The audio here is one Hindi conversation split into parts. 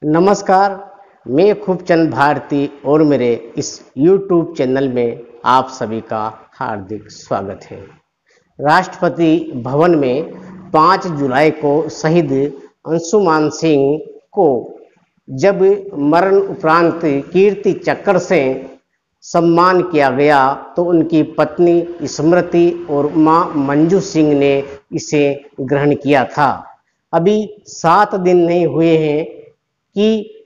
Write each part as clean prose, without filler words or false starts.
नमस्कार। मैं खूबचंद भारती और मेरे इस YouTube चैनल में आप सभी का हार्दिक स्वागत है। राष्ट्रपति भवन में 5 जुलाई को शहीद अंशुमान सिंह को जब मरण उपरांत कीर्ति चक्र से सम्मान किया गया तो उनकी पत्नी स्मृति और मां मंजू सिंह ने इसे ग्रहण किया था। अभी 7 दिन नहीं हुए हैं कि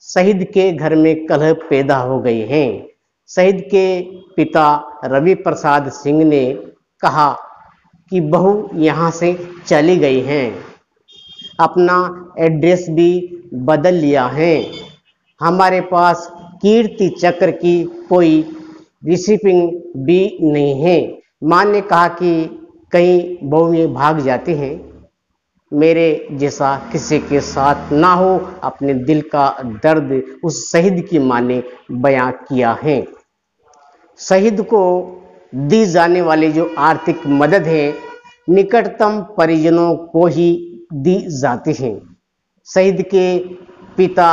शहीद के घर में कलह पैदा हो गई हैं। शहीद के पिता रवि प्रसाद सिंह ने कहा कि बहू यहाँ से चली गई हैं, अपना एड्रेस भी बदल लिया है, हमारे पास कीर्ति चक्र की कोई रिसिपिंग भी नहीं है। मां ने कहा कि कहीं बहुएं भाग जाती हैं, मेरे जैसा किसी के साथ ना हो। अपने दिल का दर्द उस शहीद की मां ने बयां किया है। शहीद को दी जाने वाली जो आर्थिक मदद है निकटतम परिजनों को ही दी जाती है। शहीद के पिता,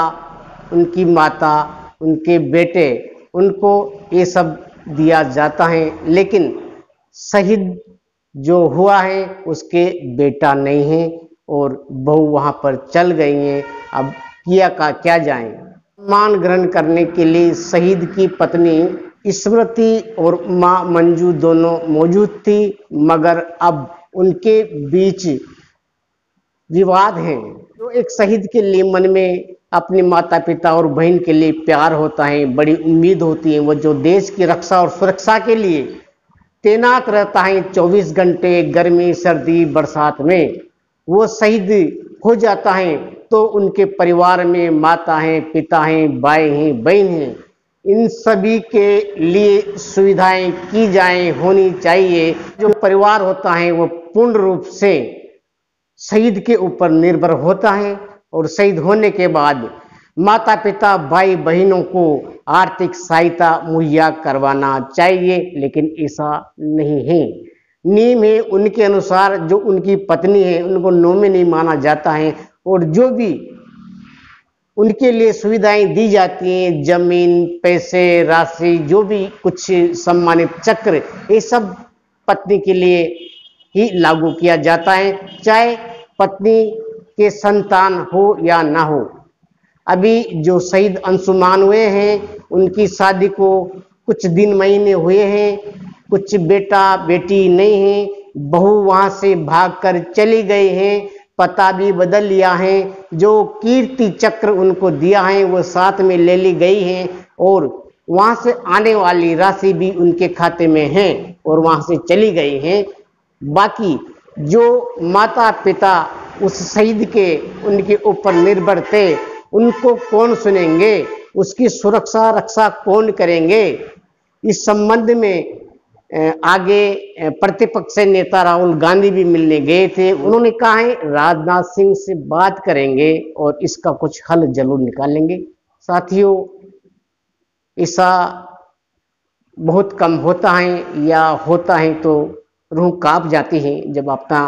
उनकी माता, उनके बेटे, उनको ये सब दिया जाता है, लेकिन शहीद जो हुआ है उसके बेटा नहीं है और बहू वहां पर चल गई हैं। अब किया का क्या जाए। सम्मान ग्रहण करने के लिए शहीद की पत्नी स्मृति और मां मंजू दोनों मौजूद थी, मगर अब उनके बीच विवाद है। जो एक शहीद के लिए मन में अपने माता पिता और बहन के लिए प्यार होता है, बड़ी उम्मीद होती है, वो जो देश की रक्षा और सुरक्षा के लिए तैनात रहता है 24 घंटे, गर्मी सर्दी बरसात में, वो शहीद हो जाता है तो उनके परिवार में माता हैं, पिता हैं, भाई हैं, बहन हैं, इन सभी के लिए सुविधाएं की जाएं, होनी चाहिए। जो परिवार होता है वो पूर्ण रूप से शहीद के ऊपर निर्भर होता है और शहीद होने के बाद माता पिता भाई बहनों को आर्थिक सहायता मुहैया करवाना चाहिए, लेकिन ऐसा नहीं है। नियम है उनके अनुसार जो उनकी पत्नी है उनको नॉमिनी माना जाता है और जो भी उनके लिए सुविधाएं दी जाती हैं, जमीन, पैसे, राशि, जो भी कुछ सम्मानित चक्र, ये सब पत्नी के लिए ही लागू किया जाता है, चाहे पत्नी के संतान हो या ना हो। अभी जो शहीद अंशुमान हुए हैं उनकी शादी को कुछ दिन महीने हुए हैं, कुछ बेटा बेटी नहीं है, बहू वहां से भागकर चली गई हैं, पता भी बदल लिया है, जो कीर्ति चक्र उनको दिया है वो साथ में ले ली गई है और वहां से आने वाली राशि भी उनके खाते में है और वहां से चली गई है। बाकी जो माता पिता उस शहीद के उनके ऊपर निर्भर थे उनको कौन सुनेंगे, उसकी सुरक्षा रक्षा कौन करेंगे। इस संबंध में आगे प्रतिपक्ष नेता राहुल गांधी भी मिलने गए थे। उन्होंने कहा है राजनाथ सिंह से बात करेंगे और इसका कुछ हल जरूर निकालेंगे। साथियों, ऐसा बहुत कम होता है या होता है तो रूह कांप जाती है जब अपना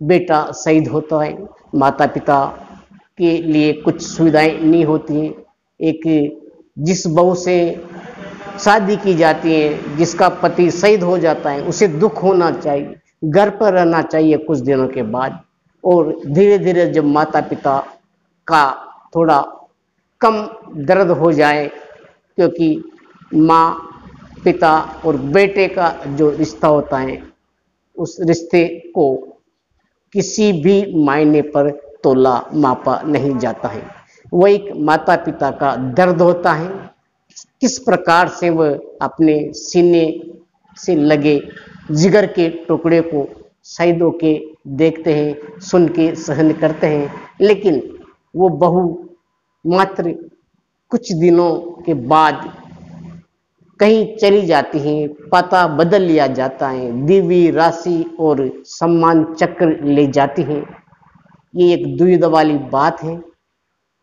बेटा शहीद होता है, माता पिता के लिए कुछ सुविधाएं नहीं होती हैं। एक जिस बहू से शादी की जाती है, जिसका पति शहीद हो जाता है, उसे दुख होना चाहिए, घर पर रहना चाहिए कुछ दिनों के बाद, और धीरे धीरे जब माता पिता का थोड़ा कम दर्द हो जाए, क्योंकि माँ पिता और बेटे का जो रिश्ता होता है उस रिश्ते को किसी भी मायने पर तोला मापा नहीं जाता है। वो एक माता पिता का दर्द होता है, किस प्रकार से वह अपने सीने से लगे जिगर के टुकड़े को शहीदों के देखते हैं, सुन के सहन करते हैं, लेकिन वो बहू मात्र कुछ दिनों के बाद कहीं चली जाती हैं, पता बदल लिया जाता है, दिव्य राशि और सम्मान चक्र ले जाती हैं। ये एक दुविधा वाली बात है।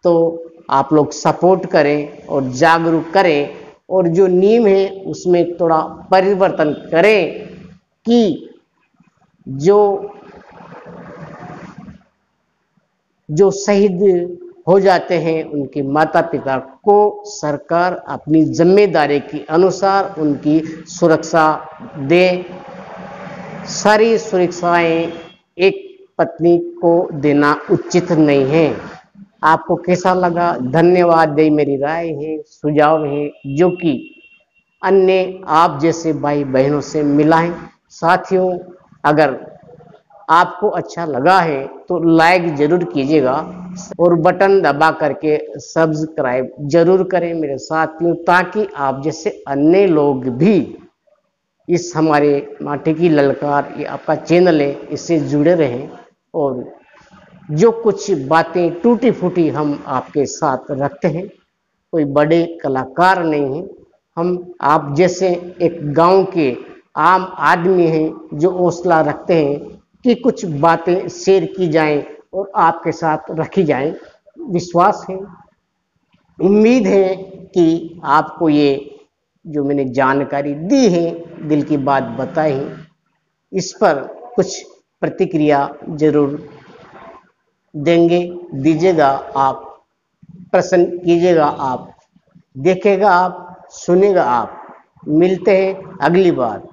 तो आप लोग सपोर्ट करें और जागरूक करें और जो नियम है उसमें थोड़ा परिवर्तन करें कि जो शहीद हो जाते हैं, उनके माता पिता को सरकार अपनी जिम्मेदारी के अनुसार उनकी सुरक्षा दे। सारी सुरक्षाएं एक पत्नी को देना उचित नहीं है। आपको कैसा लगा? धन्यवाद। दे मेरी राय है, सुझाव है, जो कि अन्य आप जैसे भाई बहनों से मिलाएं। साथियों, अगर आपको अच्छा लगा है तो लाइक जरूर कीजिएगा और बटन दबा करके सब्सक्राइब जरूर करें मेरे साथियों, ताकि आप जैसे अन्य लोग भी इस हमारे माटी की ललकार, ये आपका चैनल है, इससे जुड़े रहें और जो कुछ बातें टूटी फूटी हम आपके साथ रखते हैं, कोई बड़े कलाकार नहीं हैं, हम आप जैसे एक गांव के आम आदमी हैं जो हौसला रखते हैं कि कुछ बातें शेयर की जाएं और आपके साथ रखी जाएं। विश्वास है, उम्मीद है कि आपको ये जो मैंने जानकारी दी है, दिल की बात बताई, इस पर कुछ प्रतिक्रिया जरूर देंगे, दीजिएगा आप, प्रश्न कीजिएगा आप, देखेगा आप, सुनेगा आप। मिलते हैं अगली बार।